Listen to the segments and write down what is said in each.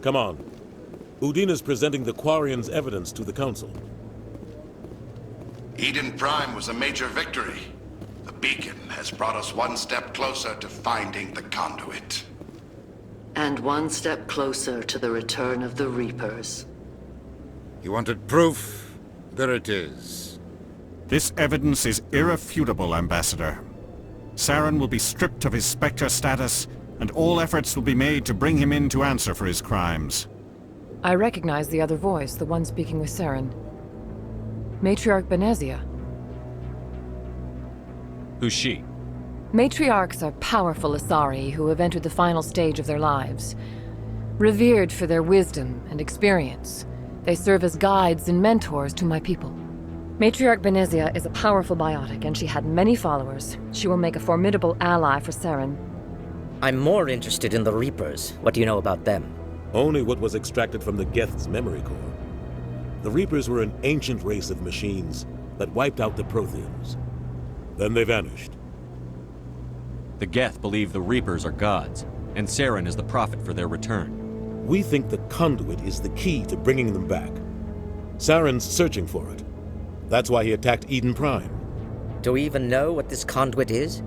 Come on. Udina's presenting the Quarians' evidence to the Council. Eden Prime was a major victory. The beacon has brought us one step closer to finding the conduit. And one step closer to the return of the Reapers. You wanted proof? There it is. This evidence is irrefutable, Ambassador. Saren will be stripped of his Spectre status, and all efforts will be made to bring him in to answer for his crimes. I recognize the other voice, the one speaking with Saren. Matriarch Benezia. Who's she? Matriarchs are powerful Asari who have entered the final stage of their lives. Revered for their wisdom and experience, they serve as guides and mentors to my people. Matriarch Benezia is a powerful biotic, and she had many followers. She will make a formidable ally for Saren. I'm more interested in the Reapers. What do you know about them? Only what was extracted from the Geth's memory core. The Reapers were an ancient race of machines that wiped out the Protheans. Then they vanished. The Geth believe the Reapers are gods, and Saren is the prophet for their return. We think the conduit is the key to bringing them back. Saren's searching for it. That's why he attacked Eden Prime. Do we even know what this conduit is?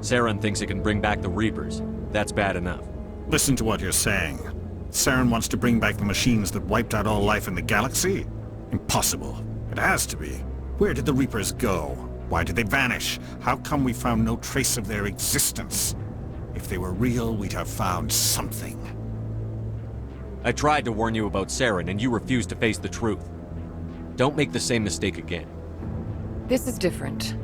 Saren thinks it can bring back the Reapers. That's bad enough. Listen to what you're saying. Saren wants to bring back the machines that wiped out all life in the galaxy? Impossible. It has to be. Where did the Reapers go? Why did they vanish? How come we found no trace of their existence? If they were real, we'd have found something. I tried to warn you about Saren, and you refused to face the truth. Don't make the same mistake again. This is different.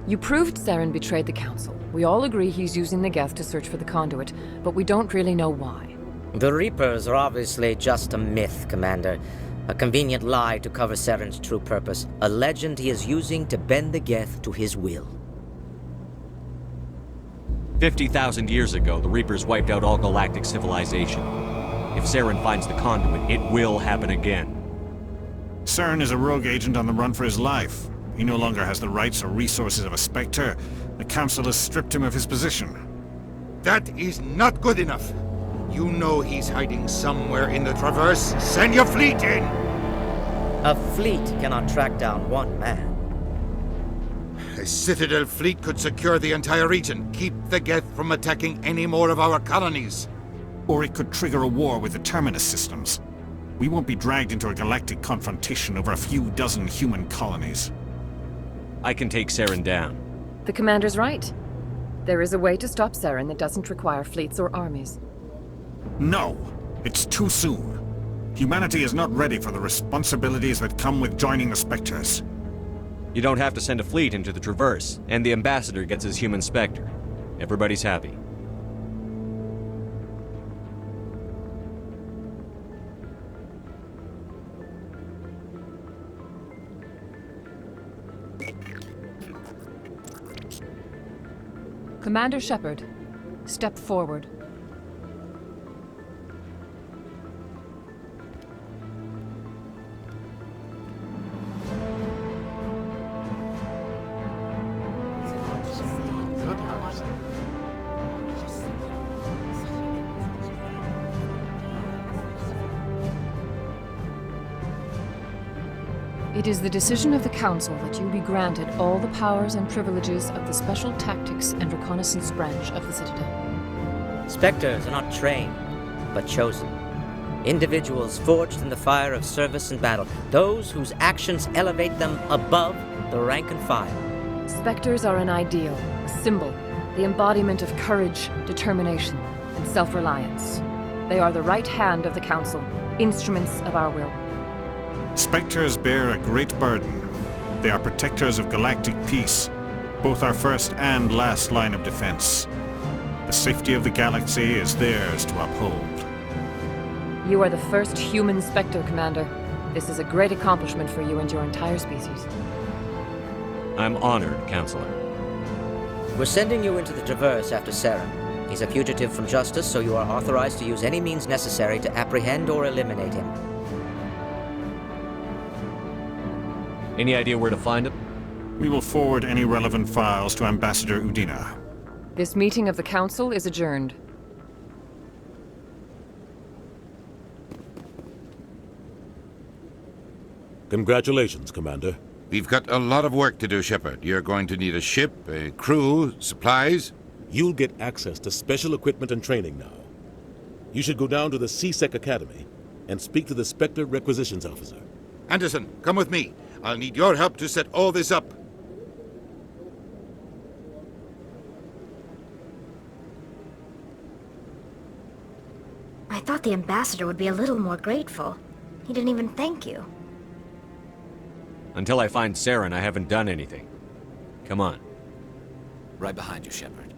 You proved Saren betrayed the Council. We all agree he's using the Geth to search for the conduit, but we don't really know why. The Reapers are obviously just a myth, Commander. A convenient lie to cover Saren's true purpose. A legend he is using to bend the Geth to his will. 50,000 years ago, the Reapers wiped out all galactic civilization. If Saren finds the conduit, it will happen again. Saren is a rogue agent on the run for his life. He no longer has the rights or resources of a Spectre. The Council has stripped him of his position. That is not good enough. You know he's hiding somewhere in the Traverse. Send your fleet in! A fleet cannot track down one man. A Citadel fleet could secure the entire region, keep the Geth from attacking any more of our colonies. Or it could trigger a war with the Terminus systems. We won't be dragged into a galactic confrontation over a few dozen human colonies. I can take Saren down. The Commander's right. There is a way to stop Saren that doesn't require fleets or armies. No, it's too soon. Humanity is not ready for the responsibilities that come with joining the Spectres. You don't have to send a fleet into the Traverse, and the Ambassador gets his human Spectre. Everybody's happy. Commander Shepard, step forward. It is the decision of the Council that you be granted all the powers and privileges of the Special Tactics and Reconnaissance branch of the Citadel. Spectres are not trained, but chosen. Individuals forged in the fire of service and battle. Those whose actions elevate them above the rank and file. Spectres are an ideal, a symbol, the embodiment of courage, determination, and self-reliance. They are the right hand of the Council, instruments of our will. Spectres bear a great burden. They are protectors of galactic peace, both our first and last line of defense. The safety of the galaxy is theirs to uphold. You are the first human Spectre, Commander. This is a great accomplishment for you and your entire species. I'm honored, Counselor. We're sending you into the Traverse after Saren. He's a fugitive from justice, so you are authorized to use any means necessary to apprehend or eliminate him. Any idea where to find him? We will forward any relevant files to Ambassador Udina. This meeting of the Council is adjourned. Congratulations, Commander. We've got a lot of work to do, Shepard. You're going to need a ship, a crew, supplies. You'll get access to special equipment and training now. You should go down to the C-Sec Academy and speak to the Spectre Requisitions Officer. Anderson, come with me. I'll need your help to set all this up. I thought the ambassador would be a little more grateful. He didn't even thank you. Until I find Saren, I haven't done anything. Come on. Right behind you, Shepard.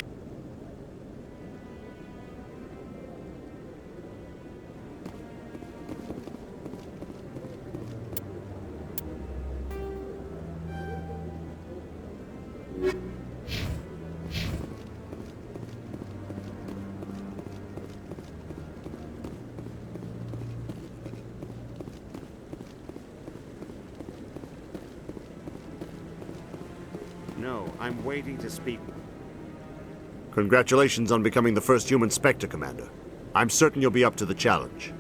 No, I'm waiting to speak. Congratulations on becoming the first human Spectre, Commander. I'm certain you'll be up to the challenge.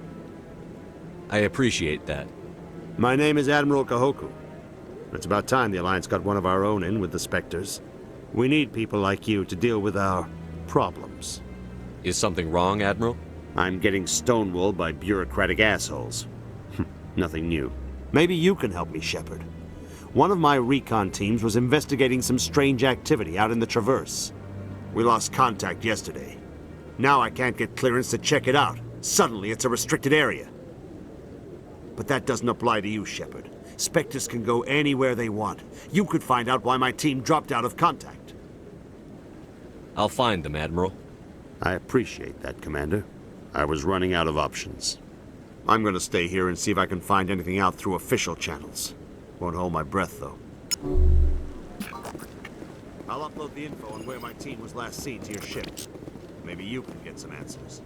I appreciate that. My name is Admiral Kahoku. It's about time the Alliance got one of our own in with the Spectres. We need people like you to deal with our problems. Is something wrong, Admiral? I'm getting stonewalled by bureaucratic assholes. Nothing new. Maybe you can help me, Shepard. One of my recon teams was investigating some strange activity out in the Traverse. We lost contact yesterday. Now I can't get clearance to check it out. Suddenly it's a restricted area. But that doesn't apply to you, Shepard. Spectres can go anywhere they want. You could find out why my team dropped out of contact. I'll find them, Admiral. I appreciate that, Commander. I was running out of options. I'm gonna stay here and see if I can find anything out through official channels. Won't hold my breath, though. I'll upload the info on where my team was last seen to your ship. Maybe you can get some answers.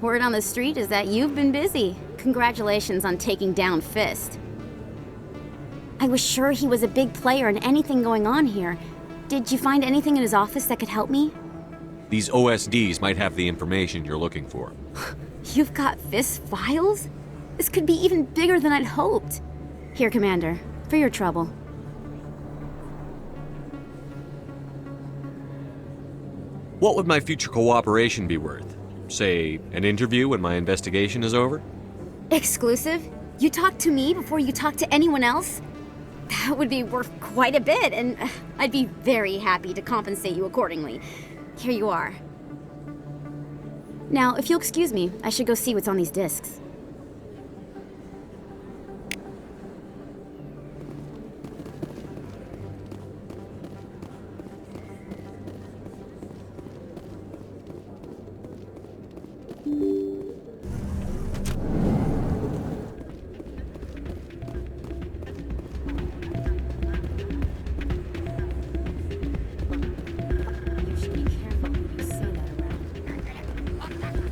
Word on the street is that you've been busy. Congratulations on taking down Fist. I was sure he was a big player in anything going on here. Did you find anything in his office that could help me? These OSDs might have the information you're looking for. You've got Fist's files? This could be even bigger than I'd hoped. Here, Commander, for your trouble. What would my future cooperation be worth? Say, an interview when my investigation is over? Exclusive? You talk to me before you talk to anyone else? That would be worth quite a bit, and I'd be very happy to compensate you accordingly. Here you are. Now, if you'll excuse me, I should go see what's on these discs.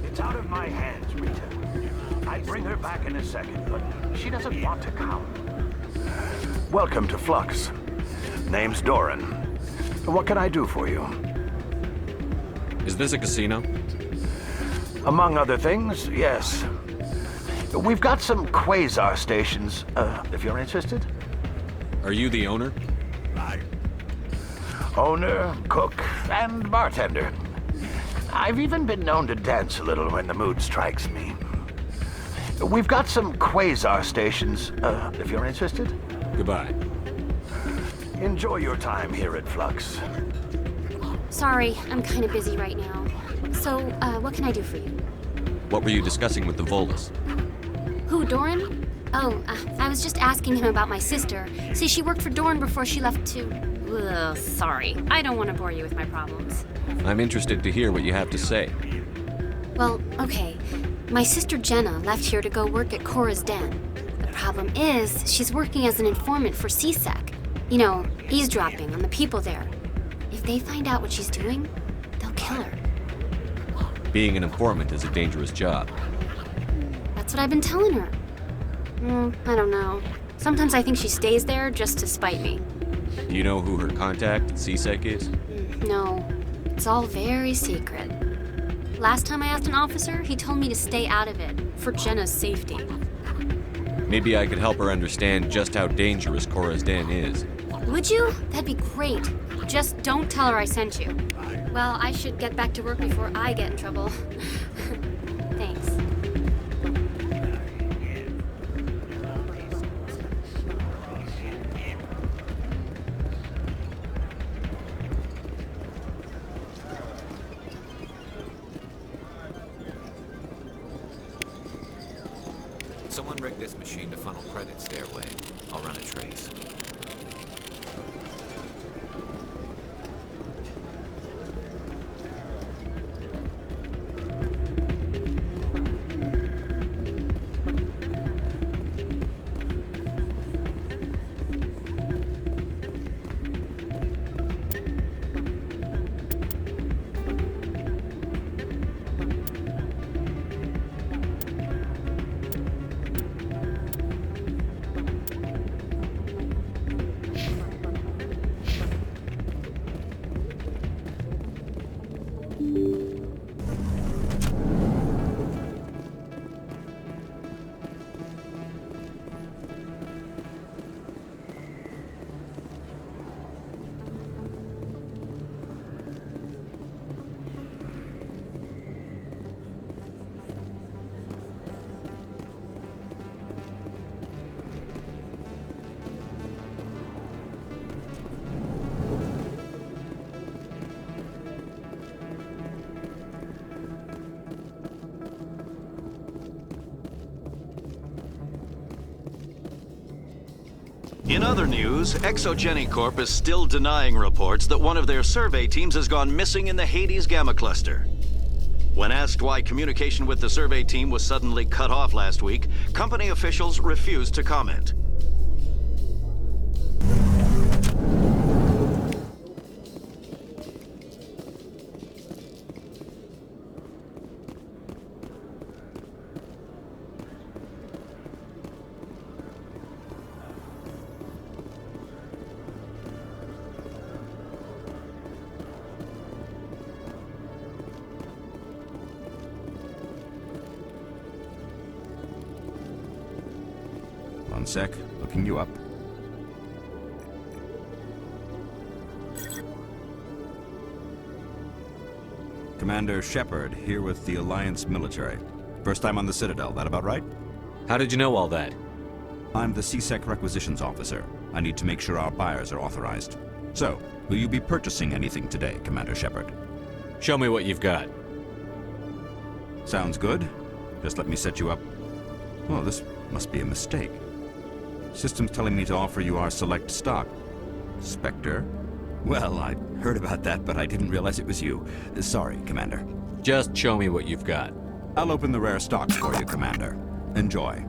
It's out of my hands, Rita. I'd bring her back in a second, but she doesn't want to come. Welcome to Flux. Name's Doran. What can I do for you? Is this a casino? Among other things, yes. We've got some quasar stations, if you're interested. Are you the owner? Owner, cook, and bartender. I've even been known to dance a little when the mood strikes me. We've got some quasar stations, if you're interested. Goodbye. Enjoy your time here at Flux. Sorry, I'm kind of busy right now. So, what can I do for you? What were you discussing with the Volus? Who, Doran? Oh, I was just asking him about my sister. See, she worked for Doran before she left to... Ugh, sorry. I don't want to bore you with my problems. I'm interested to hear what you have to say. Well, okay. My sister Jenna left here to go work at Cora's Den. The problem is, she's working as an informant for CSEC. You know, eavesdropping on the people there. If they find out what she's doing, they'll kill her. Being an informant is a dangerous job. That's what I've been telling her. I don't know. Sometimes I think she stays there just to spite me. Do you know who her contact at CSEC is? No, it's all very secret. Last time I asked an officer, he told me to stay out of it, for Jenna's safety. Maybe I could help her understand just how dangerous Cora's Den is. Would you? That'd be great. Just don't tell her I sent you. Well, I should get back to work before I get in trouble. Thanks. Someone rigged this machine to funnel credits their way. I'll run a trace. In other news, Exogeny Corp is still denying reports that one of their survey teams has gone missing in the Hades Gamma Cluster. When asked why communication with the survey team was suddenly cut off last week, company officials refused to comment. One sec, looking you up. Commander Shepard, here with the Alliance military. First time on the Citadel, that about right? How did you know all that? I'm the CSEC requisitions officer. I need to make sure our buyers are authorized. So, will you be purchasing anything today, Commander Shepard? Show me what you've got. Sounds good. Just let me set you up. Oh, this must be a mistake. System's telling me to offer you our select stock. Spectre? Well, I heard about that, but I didn't realize it was you. Sorry, Commander. Just show me what you've got. I'll open the rare stocks for you, Commander. Enjoy.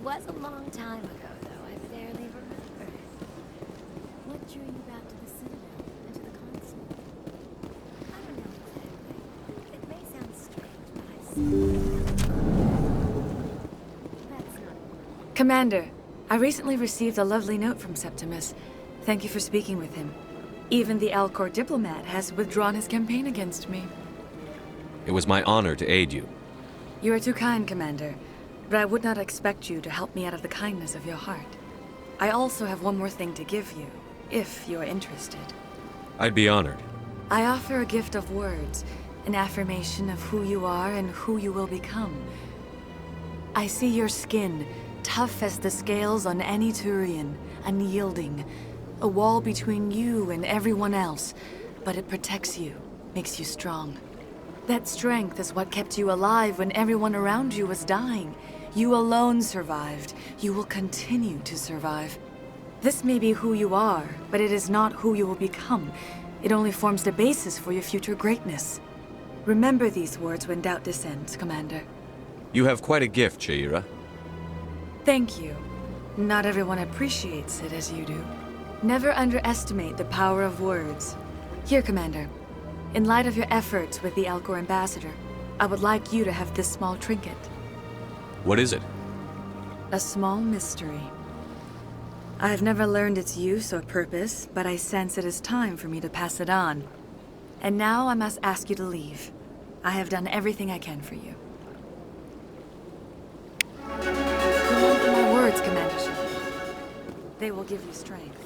was a long time ago, though. I barely remember. What drew you back to the Citadel and to the console? I don't know exactly. It may sound strange, but I see. That's not. Commander, I recently received a lovely note from Septimus. Thank you for speaking with him. Even the Alcor diplomat has withdrawn his campaign against me. It was my honor to aid you. You are too kind, Commander, but I would not expect you to help me out of the kindness of your heart. I also have one more thing to give you, if you are interested. I'd be honored. I offer a gift of words, an affirmation of who you are and who you will become. I see your skin, tough as the scales on any Turian, unyielding, a wall between you and everyone else, but it protects you, makes you strong. That strength is what kept you alive when everyone around you was dying. You alone survived. You will continue to survive. This may be who you are, but it is not who you will become. It only forms the basis for your future greatness. Remember these words when doubt descends, Commander. You have quite a gift, Sha'ira. Thank you. Not everyone appreciates it as you do. Never underestimate the power of words. Here, Commander. In light of your efforts with the Alcor ambassador, I would like you to have this small trinket. What is it? A small mystery. I have never learned its use or purpose, but I sense it is time for me to pass it on. And now I must ask you to leave. I have done everything I can for you. Remember my words, Commander Shepard. They will give you strength.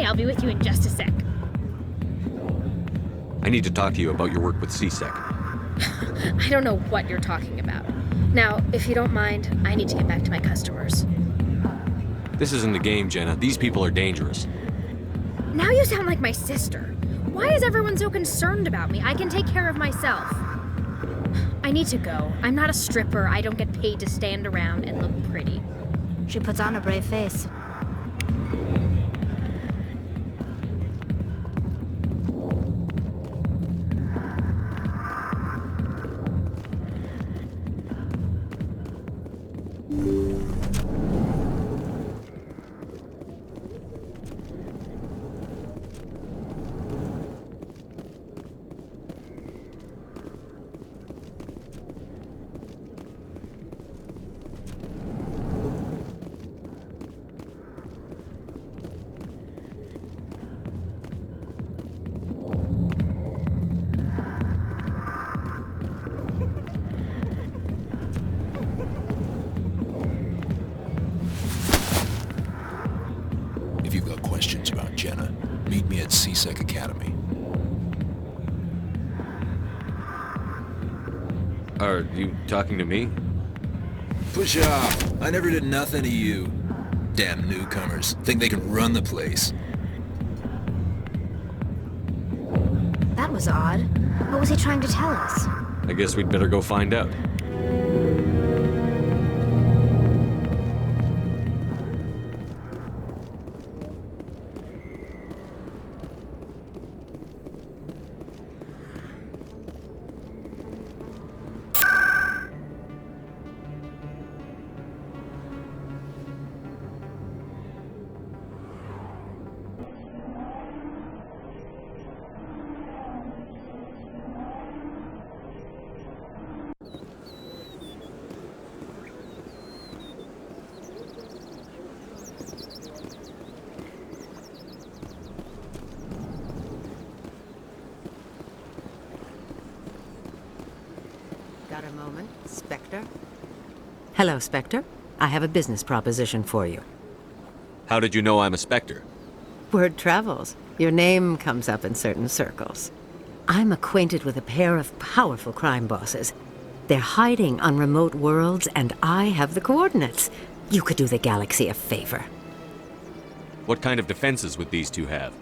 I'll be with you in just a sec. I need to talk to you about your work with C-Sec. I don't know what you're talking about. Now, if you don't mind, I need to get back to my customers. This isn't a game, Jenna. These people are dangerous. Now you sound like my sister. Why is everyone so concerned about me? I can take care of myself. I need to go. I'm not a stripper. I don't get paid to stand around and look pretty. She puts on a brave face. If you've got questions about Jenna, meet me at C-Sec Academy. Are you talking to me? Push off! I never did nothing to you. Damn newcomers. Think they can run the place. That was odd. What was he trying to tell us? I guess we'd better go find out. Got a moment, Spectre? Hello, Spectre. I have a business proposition for you. How did you know I'm a Spectre? Word travels. Your name comes up in certain circles. I'm acquainted with a pair of powerful crime bosses. They're hiding on remote worlds, and I have the coordinates. You could do the galaxy a favor. What kind of defenses would these two have?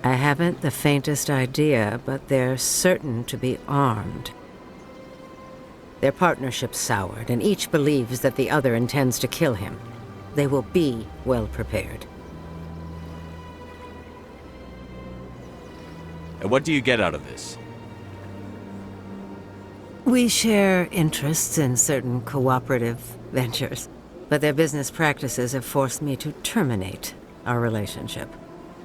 I haven't the faintest idea, but they're certain to be armed. Their partnership's soured, and each believes that the other intends to kill him. They will be well prepared. And what do you get out of this? We share interests in certain cooperative ventures, but their business practices have forced me to terminate our relationship.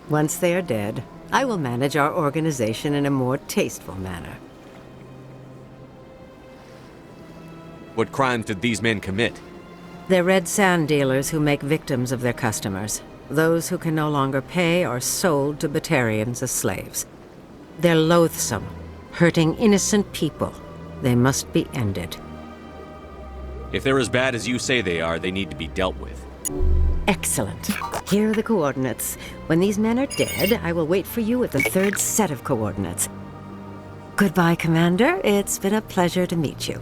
Once they are dead, I will manage our organization in a more tasteful manner. What crimes did these men commit? They're red sand dealers who make victims of their customers. Those who can no longer pay are sold to Batarians as slaves. They're loathsome, hurting innocent people. They must be ended. If they're as bad as you say they are, they need to be dealt with. Excellent. Here are the coordinates. When these men are dead, I will wait for you at the third set of coordinates. Goodbye, Commander. It's been a pleasure to meet you.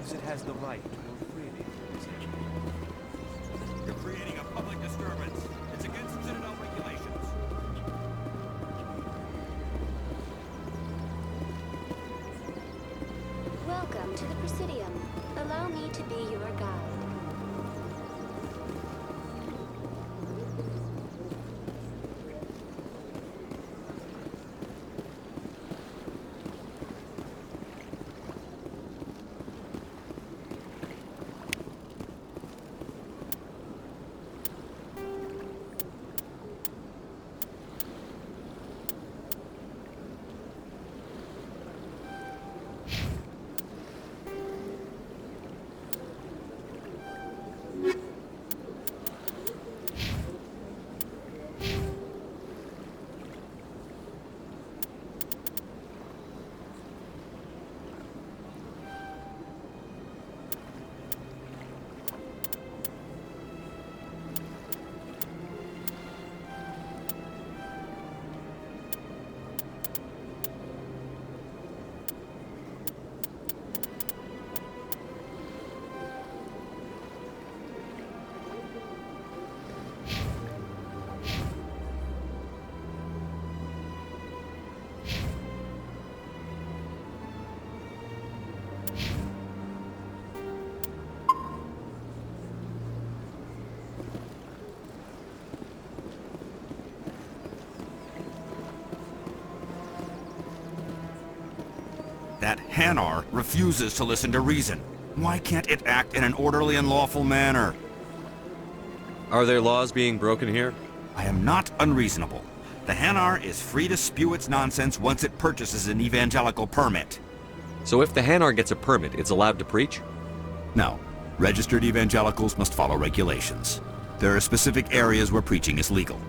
believes it has the right to move freely through this area. You're creating a public disturbance. It's against Citadel regulations. Welcome to the Presidium. Allow me to be your guide. That Hanar refuses to listen to reason. Why can't it act in an orderly and lawful manner? Are there laws being broken here? I am not unreasonable. The Hanar is free to spew its nonsense once it purchases an evangelical permit. So if the Hanar gets a permit, it's allowed to preach? No. Registered evangelicals must follow regulations. There are specific areas where preaching is legal.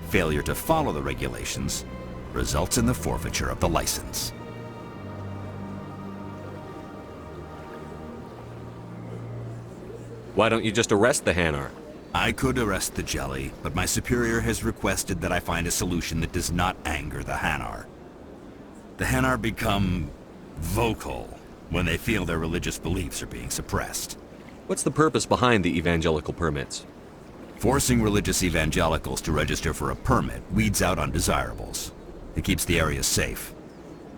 Failure to follow the regulations results in the forfeiture of the license. Why don't you just arrest the Hanar? I could arrest the Jelly, but my superior has requested that I find a solution that does not anger the Hanar. The Hanar become vocal when they feel their religious beliefs are being suppressed. What's the purpose behind the evangelical permits? Forcing religious evangelicals to register for a permit weeds out undesirables. It keeps the area safe.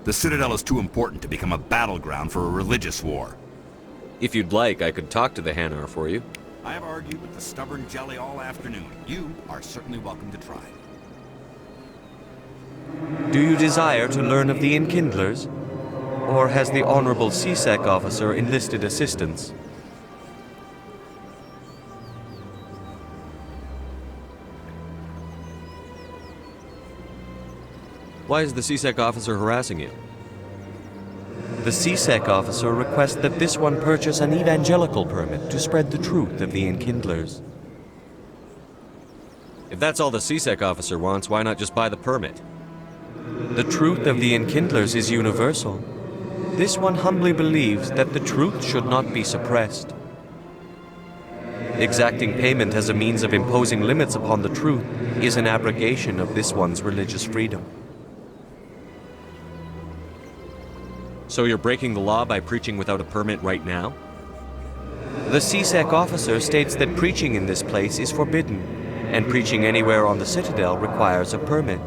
The Citadel is too important to become a battleground for a religious war. If you'd like, I could talk to the Hanar for you. I have argued with the stubborn Jelly all afternoon. You are certainly welcome to try. Do you desire to learn of the Enkindlers? Or has the Honorable C-Sec officer enlisted assistance? Why is the C-Sec officer harassing you? The C-Sec officer requests that this one purchase an evangelical permit to spread the truth of the Enkindlers. If that's all the C-Sec officer wants, why not just buy the permit? The truth of the Enkindlers is universal. This one humbly believes that the truth should not be suppressed. Exacting payment as a means of imposing limits upon the truth is an abrogation of this one's religious freedom. So you're breaking the law by preaching without a permit right now? The C-Sec officer states that preaching in this place is forbidden, and preaching anywhere on the Citadel requires a permit.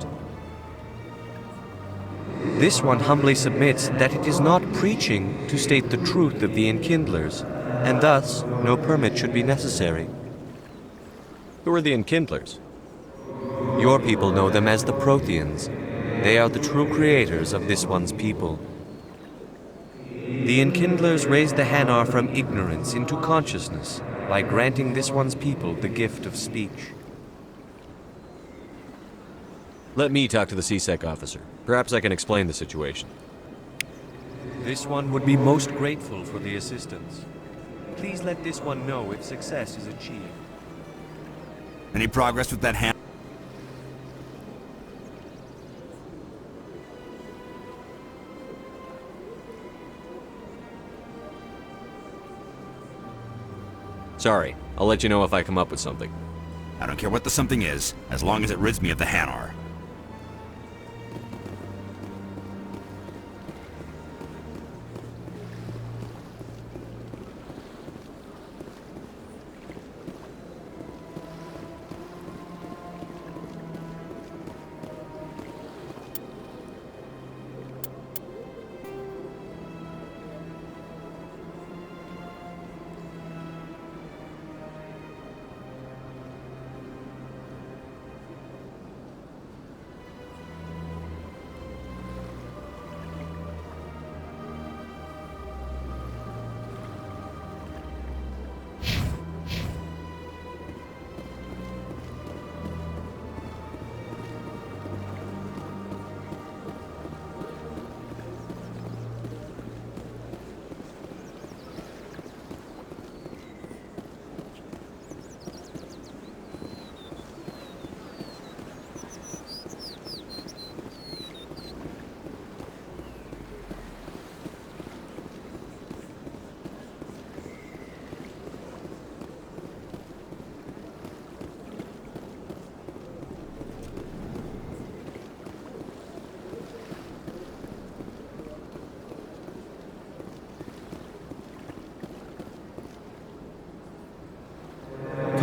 This one humbly submits that it is not preaching to state the truth of the Enkindlers, and thus no permit should be necessary. Who are the Enkindlers? Your people know them as the Protheans. They are the true creators of this one's people. The Enkindlers raised the Hanar from ignorance into consciousness by granting this one's people the gift of speech. Let me talk to the C-Sec officer. Perhaps I can explain the situation. This one would be most grateful for the assistance. Please let this one know if success is achieved. Any progress with that Hanar? Sorry, I'll let you know if I come up with something. I don't care what the something is, as long as it rids me of the Hanar.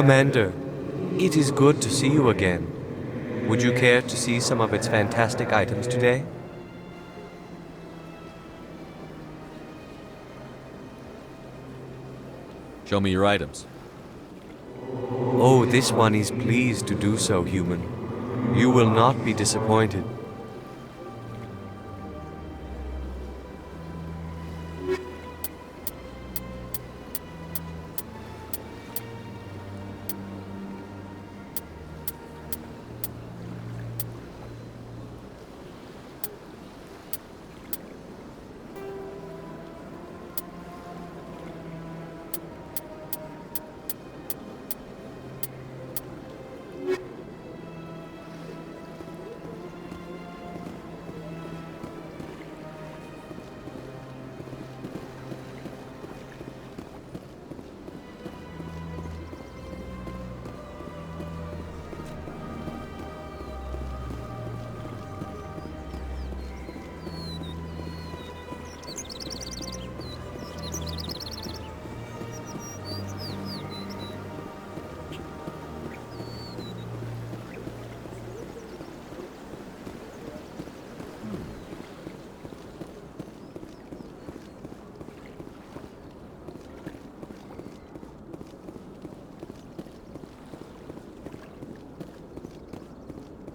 Commander, it is good to see you again. Would you care to see some of its fantastic items today? Show me your items. Oh, this one is pleased to do so, human. You will not be disappointed.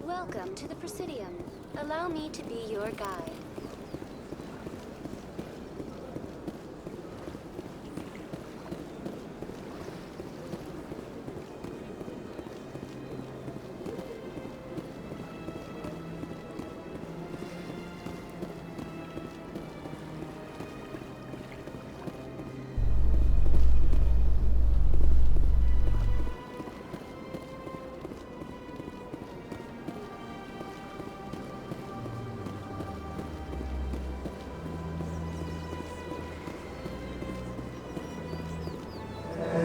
Welcome to the Presidium. Allow me to be your guide.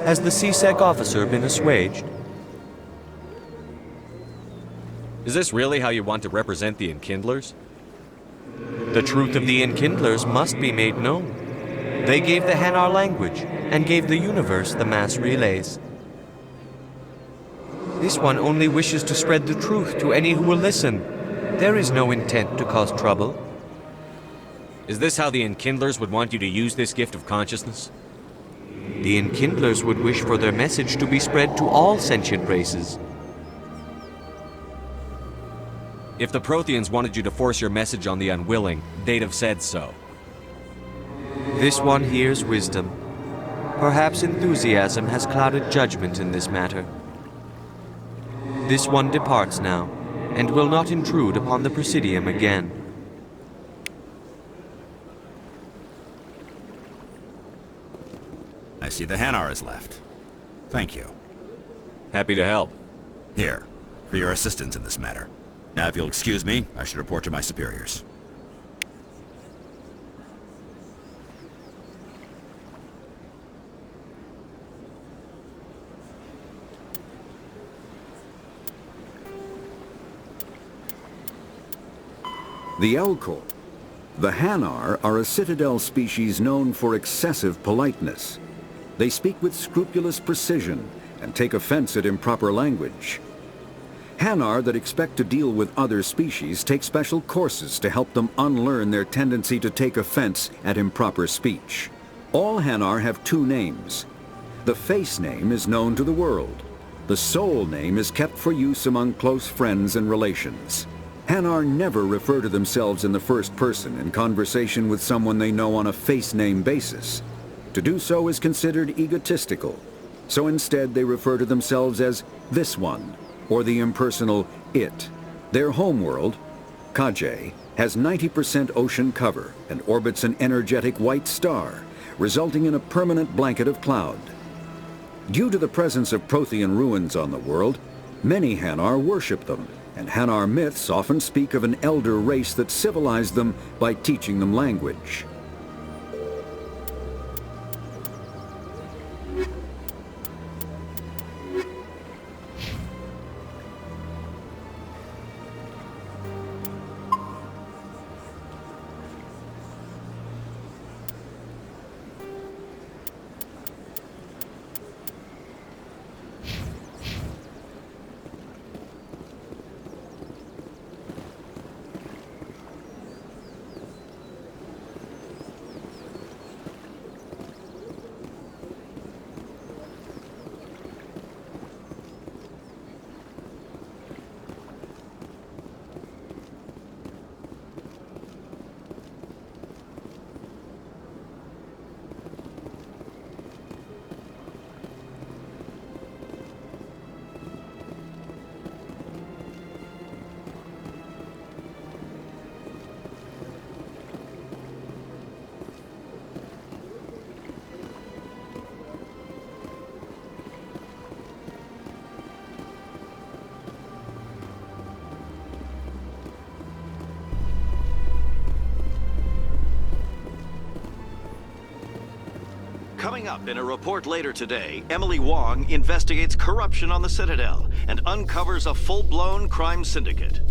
Has the C-Sec officer been assuaged? Is this really how you want to represent the Enkindlers? The truth of the Enkindlers must be made known. They gave the Hanar language and gave the universe the mass relays. This one only wishes to spread the truth to any who will listen. There is no intent to cause trouble. Is this how the Enkindlers would want you to use this gift of consciousness? The Enkindlers would wish for their message to be spread to all sentient races. If the Protheans wanted you to force your message on the unwilling, they'd have said so. This one hears wisdom. Perhaps enthusiasm has clouded judgment in this matter. This one departs now, and will not intrude upon the Presidium again. I see the Hanar is left. Thank you. Happy to help. Here, for your assistance in this matter. Now, if you'll excuse me, I should report to my superiors. The Elcor. The Hanar are a citadel species known for excessive politeness. They speak with scrupulous precision and take offense at improper language. Hanar that expect to deal with other species take special courses to help them unlearn their tendency to take offense at improper speech. All Hanar have two names. The face name is known to the world. The soul name is kept for use among close friends and relations. Hanar never refer to themselves in the first person in conversation with someone they know on a face name basis. To do so is considered egotistical, so instead they refer to themselves as this one, or the impersonal it. Their homeworld, Kajay, has 90% ocean cover and orbits an energetic white star, resulting in a permanent blanket of cloud. Due to the presence of Prothean ruins on the world, many Hanar worship them, and Hanar myths often speak of an elder race that civilized them by teaching them language. Coming up in a report later today, Emily Wong investigates corruption on the Citadel and uncovers a full-blown crime syndicate.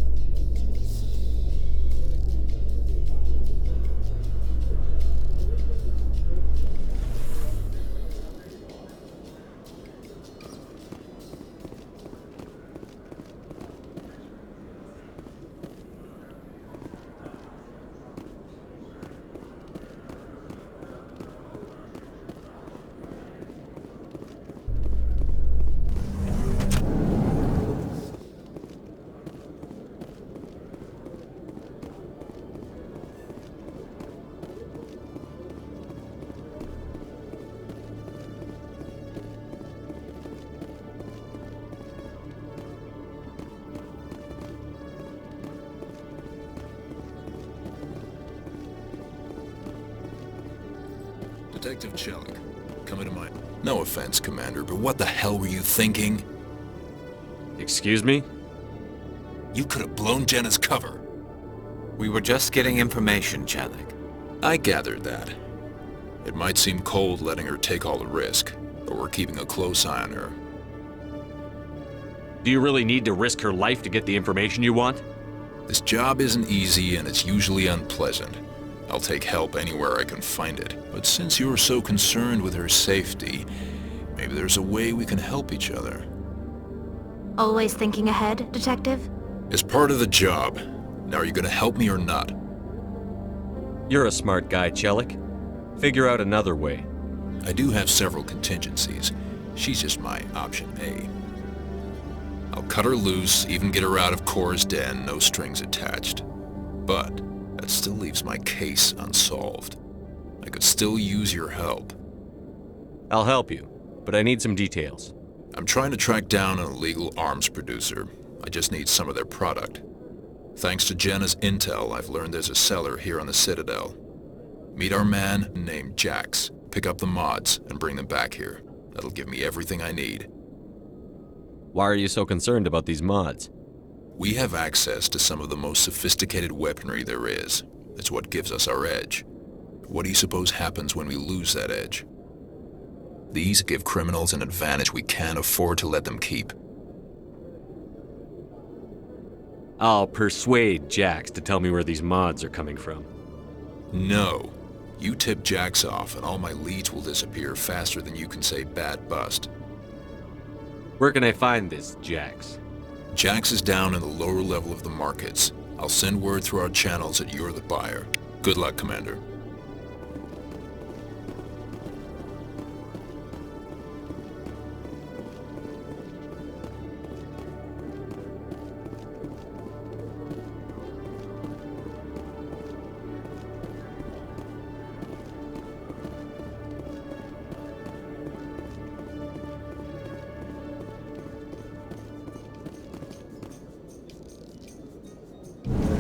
Detective Chelik, coming to my... No offense, Commander, but what the hell were you thinking? Excuse me? You could have blown Jenna's cover. We were just getting information, Chelik. I gathered that. It might seem cold letting her take all the risk, but we're keeping a close eye on her. Do you really need to risk her life to get the information you want? This job isn't easy and it's usually unpleasant. I'll take help anywhere I can find it. But since you're so concerned with her safety, maybe there's a way we can help each other. Always thinking ahead, Detective? It's part of the job. Now are you gonna help me or not? You're a smart guy, Chelik. Figure out another way. I do have several contingencies. She's just my option A. I'll cut her loose, even get her out of Kor's den, no strings attached. But that still leaves my case unsolved. I could still use your help. I'll help you, but I need some details. I'm trying to track down an illegal arms producer. I just need some of their product. Thanks to Jenna's intel, I've learned there's a seller here on the Citadel. Meet our man named Jax, pick up the mods, and bring them back here. That'll give me everything I need. Why are you so concerned about these mods? We have access to some of the most sophisticated weaponry there is. It's what gives us our edge. What do you suppose happens when we lose that edge? These give criminals an advantage we can't afford to let them keep. I'll persuade Jax to tell me where these mods are coming from. No. You tip Jax off and all my leads will disappear faster than you can say bad bust. Where can I find this Jax? Jax is down in the lower level of the markets. I'll send word through our channels that you're the buyer. Good luck, Commander.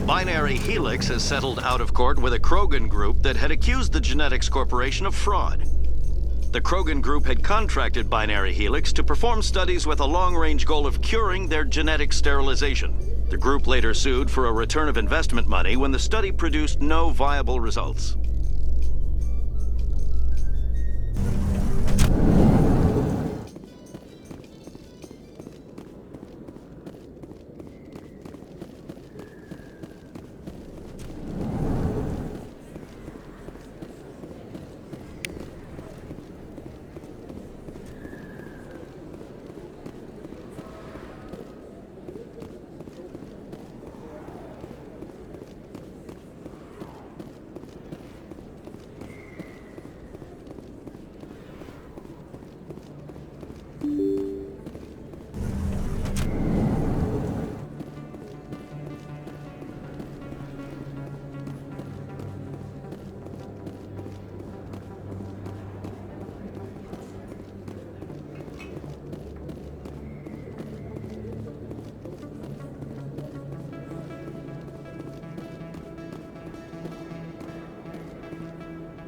Binary Helix has settled out of court with a Krogan group that had accused the Genetics Corporation of fraud. The Krogan group had contracted Binary Helix to perform studies with a long-range goal of curing their genetic sterilization. The group later sued for a return of investment money when the study produced no viable results.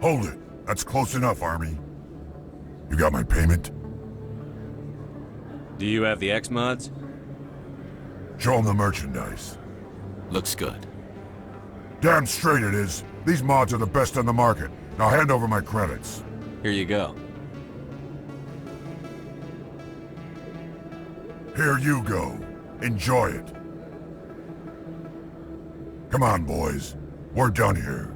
Hold it. That's close enough, Army. You got my payment? Do you have the X-mods? Show them the merchandise. Looks good. Damn straight it is. These mods are the best on the market. Now hand over my credits. Here you go. Here you go. Enjoy it. Come on, boys. We're done here.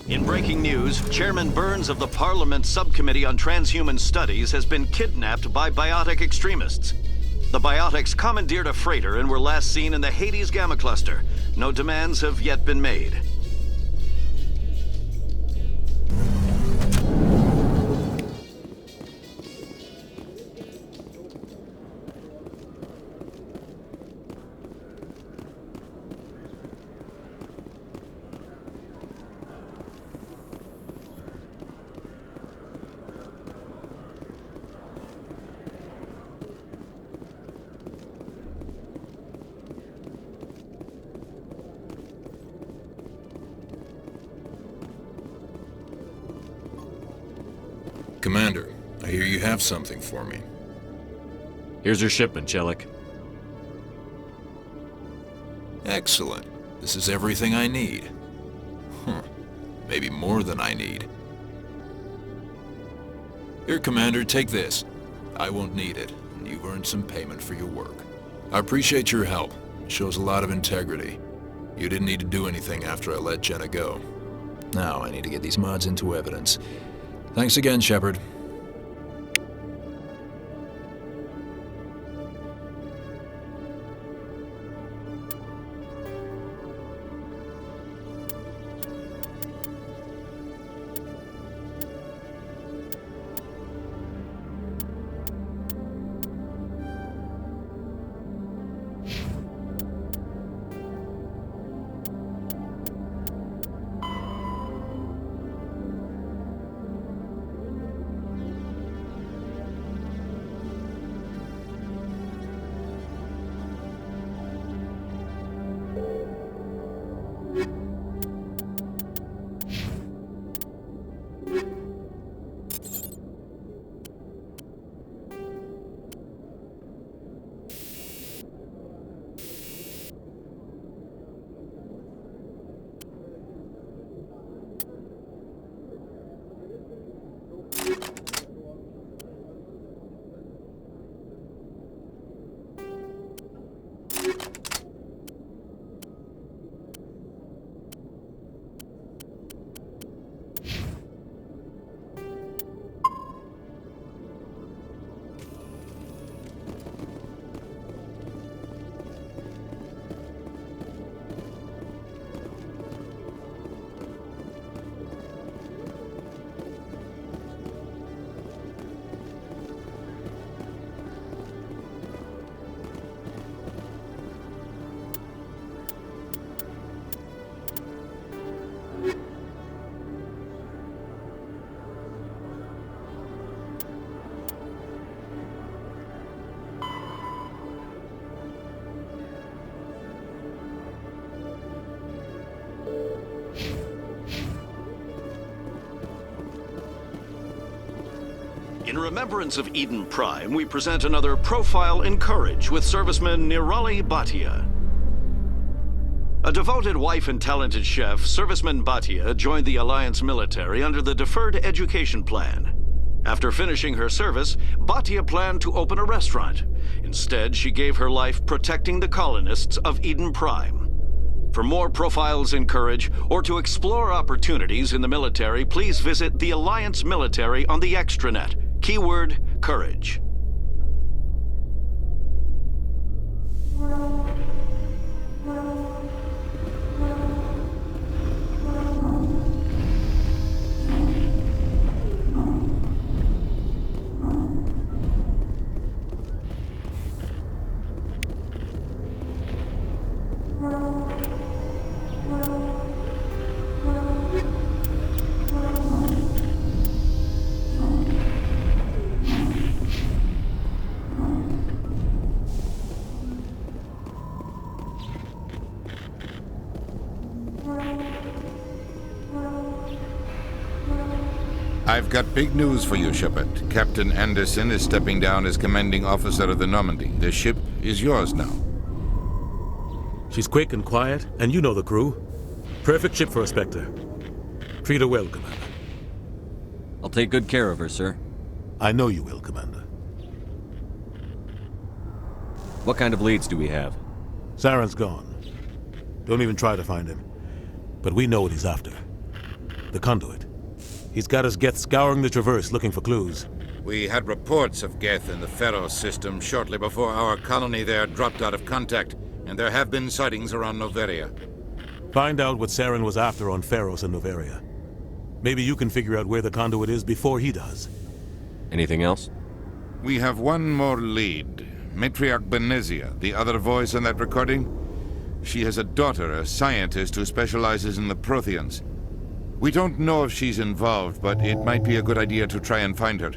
In breaking news, Chairman Burns of the Parliament Subcommittee on Transhuman Studies has been kidnapped by biotic extremists. The biotics commandeered a freighter and were last seen in the Hades Gamma Cluster. No demands have yet been made. Commander, I hear you have something for me. Here's your shipment, Chelik. Excellent. This is everything I need. Maybe more than I need. Here, Commander, take this. I won't need it, and you've earned some payment for your work. I appreciate your help. It shows a lot of integrity. You didn't need to do anything after I let Jenna go. Now I need to get these mods into evidence. Thanks again, Shepard. In remembrance of Eden Prime, we present another Profile in Courage with serviceman Nirali Bhatia. A devoted wife and talented chef, Serviceman Bhatia joined the Alliance military under the Deferred Education Plan. After finishing her service, Bhatia planned to open a restaurant. Instead, she gave her life protecting the colonists of Eden Prime. For more Profiles in Courage, or to explore opportunities in the military, please visit the Alliance military on the extranet. Keyword, Courage. I've got big news for you, Shepard. Captain Anderson is stepping down as commanding officer of the Normandy. The ship is yours now. She's quick and quiet, and you know the crew. Perfect ship for a Spectre. Treat her well, Commander. I'll take good care of her, sir. I know you will, Commander. What kind of leads do we have? Saren's gone. Don't even try to find him. But we know what he's after. The conduit. He's got his Geth scouring the Traverse looking for clues. We had reports of Geth in the Pharos system shortly before our colony there dropped out of contact, and there have been sightings around Noveria. Find out what Saren was after on Pharos and Noveria. Maybe you can figure out where the conduit is before he does. Anything else? We have one more lead. Matriarch Benezia, the other voice on that recording. She has a daughter, a scientist who specializes in the Protheans. We don't know if she's involved, but it might be a good idea to try and find her.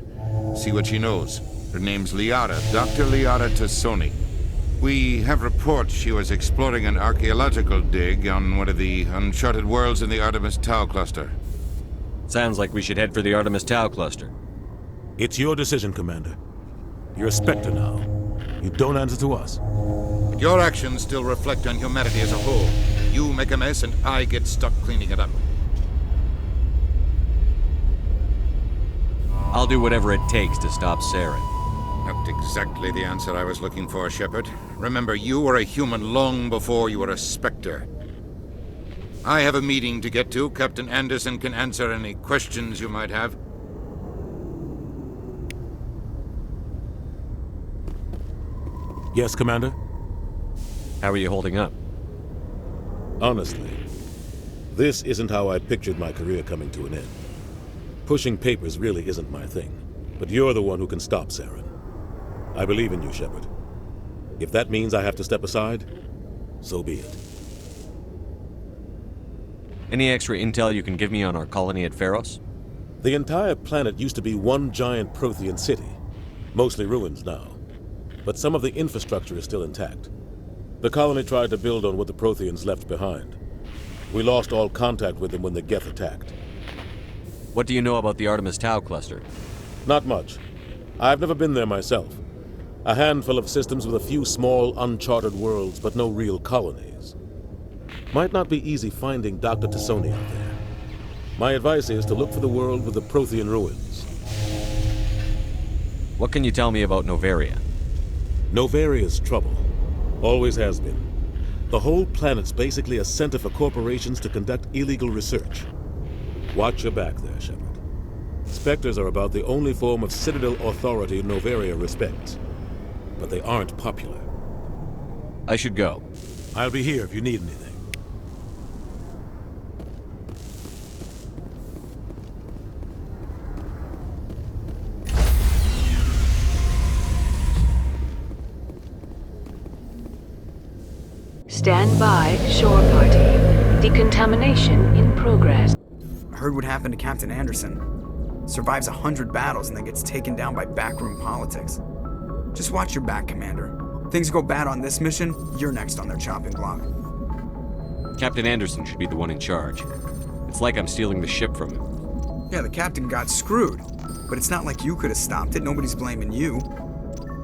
See what she knows. Her name's Liara, Dr. Liara Tassoni. We have reports she was exploring an archaeological dig on one of the uncharted worlds in the Artemis Tau cluster. Sounds like we should head for the Artemis Tau cluster. It's your decision, Commander. You're a Spectre now. You don't answer to us. But your actions still reflect on humanity as a whole. You make a mess and I get stuck cleaning it up. I'll do whatever it takes to stop Saren. Not exactly the answer I was looking for, Shepard. Remember, you were a human long before you were a Spectre. I have a meeting to get to. Captain Anderson can answer any questions you might have. Yes, Commander? How are you holding up? Honestly, this isn't how I pictured my career coming to an end. Pushing papers really isn't my thing, but you're the one who can stop Saren. I believe in you, Shepard. If that means I have to step aside, so be it. Any extra intel you can give me on our colony at Pharos? The entire planet used to be one giant Prothean city, mostly ruins now. But some of the infrastructure is still intact. The colony tried to build on what the Protheans left behind. We lost all contact with them when the Geth attacked. What do you know about the Artemis Tau cluster? Not much. I've never been there myself. A handful of systems with a few small, uncharted worlds, but no real colonies. Might not be easy finding Dr. Tassoni out there. My advice is to look for the world with the Prothean ruins. What can you tell me about Noveria? Noveria's trouble. Always has been. The whole planet's basically a center for corporations to conduct illegal research. Watch your back there, Shepard. Spectres are about the only form of Citadel authority Noveria respects. But they aren't popular. I should go. I'll be here if you need anything. Stand by, shore party. Decontamination in progress. I heard what happened to Captain Anderson. Survives 100 battles and then gets taken down by backroom politics. Just watch your back, Commander. Things go bad on this mission, you're next on their chopping block. Captain Anderson should be the one in charge. It's like I'm stealing the ship from him. Yeah, the captain got screwed. But it's not like you could have stopped it. Nobody's blaming you.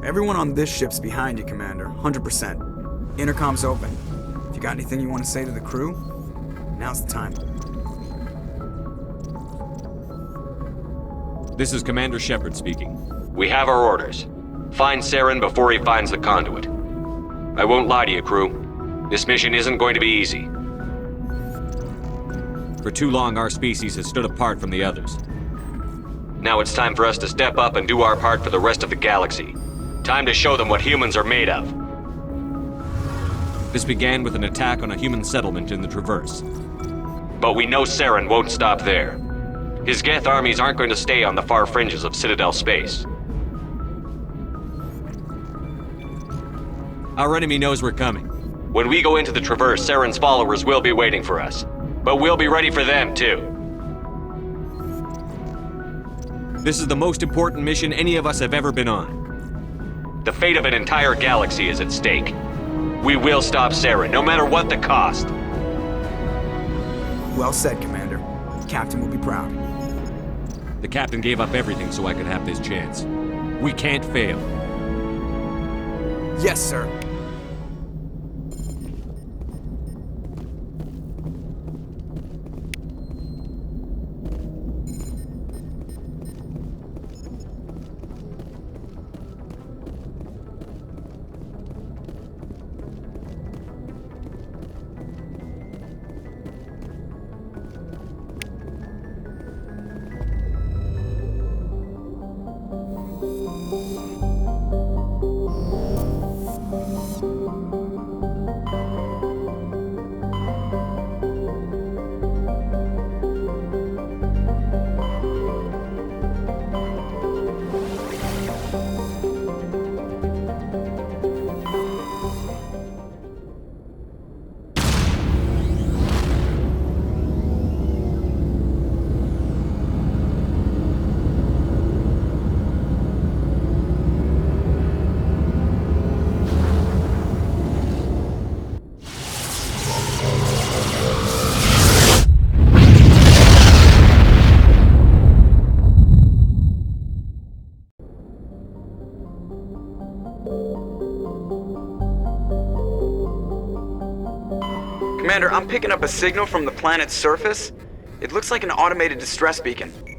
Everyone on this ship's behind you, Commander. 100%. Intercom's open. If you got anything you want to say to the crew, now's the time. This is Commander Shepard speaking. We have our orders. Find Saren before he finds the conduit. I won't lie to you, crew. This mission isn't going to be easy. For too long, our species has stood apart from the others. Now it's time for us to step up and do our part for the rest of the galaxy. Time to show them what humans are made of. This began with an attack on a human settlement in the Traverse. But we know Saren won't stop there. His Geth armies aren't going to stay on the far fringes of Citadel space. Our enemy knows we're coming. When we go into the Traverse, Saren's followers will be waiting for us. But we'll be ready for them, too. This is the most important mission any of us have ever been on. The fate of an entire galaxy is at stake. We will stop Saren, no matter what the cost. Well said, Commander. Captain will be proud. The captain gave up everything so I could have this chance. We can't fail. Yes, sir. Commander, I'm picking up a signal from the planet's surface. It looks like an automated distress beacon.